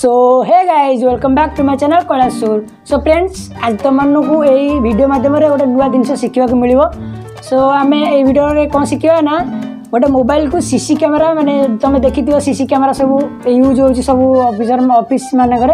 So hey guys welcome back to my channel Kailash. So friends आज तुमको यही video माध्यम गोटे नुआ जिन शिखा मिल। सो आम ये वीडियो कौन शिखा ना गोटे मोबाइल को सीसी कैमेरा माने तुम देखी सीसी कैमेरा सब यूज हो सब ऑफिस मानक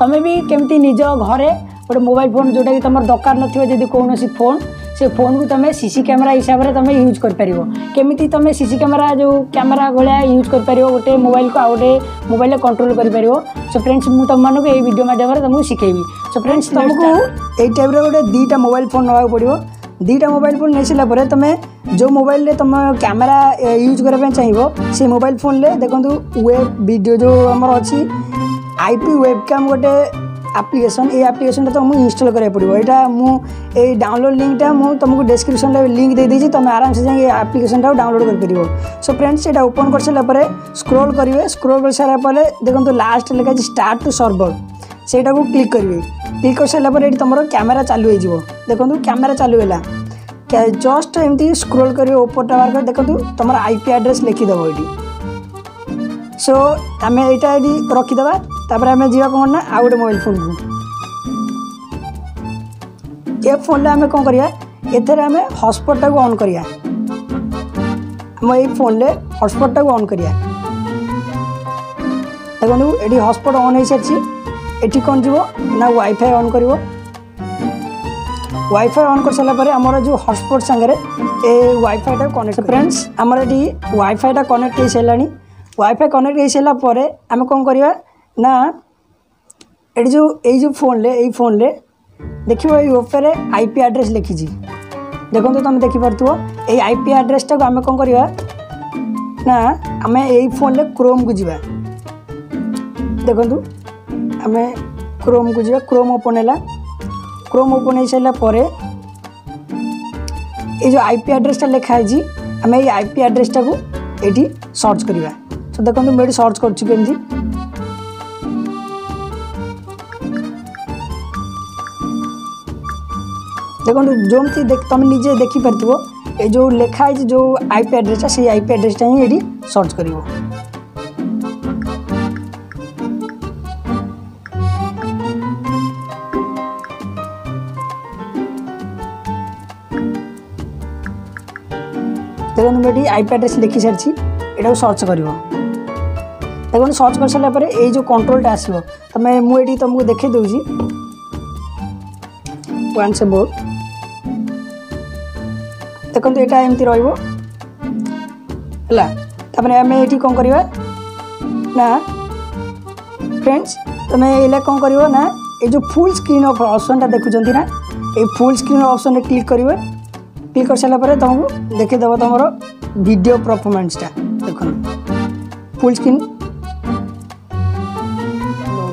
तुम भी केमती निज घरे गोटे मोबाइल फोन जोटा कि तुम दरकार नथी कौन फोन से फोन को तुम सीसी कैमेरा हिसाब से तुम यूज कर पार केमी तुम सीसी कैमेरा जो कैमेरा भाया यूज कर पार गोटे मोबाइल को आउ गए मोबाइल कंट्रोल कर पार। सो फ्रेंड्स मुझे तुमको ये वीडियो माध्यम तुमको शिखेबी। सो फ्रेंड्स तुमको यही टाइप गोटे दुईटा मोबाइल फोन नवा पड़ो। दुईटा मोबाइल फोन नहीं सारापर तुम जो मोबाइल तुम कैमेरा यूज करने चाहिए से मोबाइल फोन ले देखो वेब वीडियो जो आमर अच्छी आईपी वेबकैम गोटे एप्लिकेशन ये एप्लिकेशन तुमको इंस्टॉल करा पड़ो। यहाँ मुझे डाउनलोड लिंकटा मुझे तुमको डिस्क्रिप्शन लिंक दे दीजिए तुम आराम से जाए एप्लिकेशन डाउनलोड कर पार। सो फ्रेंड्स ये ओपन कर सारापर स्क्रॉल करेंगे। स्क्रॉल कर सारापर देखो लास्ट लिखा स्टार्ट टू सर्वर सेटा को क्लिक करेंगे। क्लिक कर सारापर ये तुम कैमेरा चालू हो देखो कैमेरा चालू है जस्ट एमती स्क्रॉल करेंगे ऊपर टावर कर देखो तुम आईपी एड्रेस लिखिदेव ये। सो आम यहाँ रखीदे तापर आम जा कौन ना आउ गए मोबाइल फोन को ये फोन आम कौन करिया एथेर आम हॉटस्पॉट को ऑन करिया आम ये फोन ले हॉटस्पॉट को ऑन करिया देखो ये हॉटस्पॉट ऑन हो सारी एटी कौन जीव ना वाईफाई ऑन कर वाईफाई ऑन कर सारापर आमर जो हॉटस्पॉट सांगे ए वाईफाई टा कनेक्ट फ्रेंड्स आमर ये वाईफाई टा कनेक्ट हो सारा वाईफाई कनेक्ट हो सारापर आम कौन करवा ना ये जो फोन ले यही फोन ले देखो ये ऊपर आईपी एड्रेस लिखी देखो तुम देखिपो ये आईपी एड्रेस टाक आम कौन करवा ना आम यही फोन ले क्रोम को जीवा देखो आम क्रोम को जीवा क्रोम ओपन है क्रोम ओपन हो सारापर ये जो आईपी एड्रेस टा लिखाई आम ये आईपी एड्रेस टाक ये सर्च करवा। तो देखो मुझे सर्च करमती देखो जमती तुम निजे देखिपार ये जो लिखाई जो आईपी एड्रेस से आईपी एड्रेस ही ये सर्च कर देखो मुझे आईपी एड्रेस लिखी सारी यहाँ सर्च कर देखो सर्च कर सारापर ये जो कंट्रोलटा आसो तुम मुझे तुमको देखे दूसरी वन से बोर्ड देखो यहाँ एमती रहा आम ये कौन करवा ना फ्रेंड्स तुम ये कौन कर ना ये जो फुल स्क्रीन ऑप्शन देखुं ना ये फुल स्क्रीन ऑप्शन क्लिक करेंगे। क्लिक कर सारापर तुमको देखीदेव तुम वीडियो परफॉर्मेंसटा देखो फुल स्क्रीन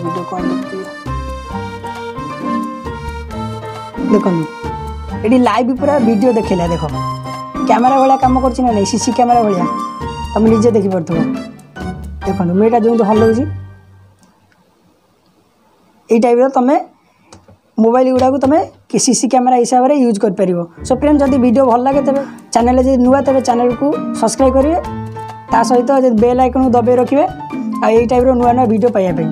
वीडियो कौन देखो ये लाइव पूरा वीडियो देखला देख कैमेरा भाया कम कर नहीं सीसी कैमेरा भाया तुम निजे देखिपार देखो मुझे जो हल्ला ये टाइप तुम मोबाइल गुड़ा को तुम सीसी कैमेरा हिसाब से यूज कर पार। सो फ्रेंड्स जब वीडियो भल लगे तेज चैनल जो नुआ तेज चैनल को सब्सक्राइब करेंगे ता सहित बेल आइकन को दबाई रखिए आ टाइप नुआ नुआ वीडियो पाइबा।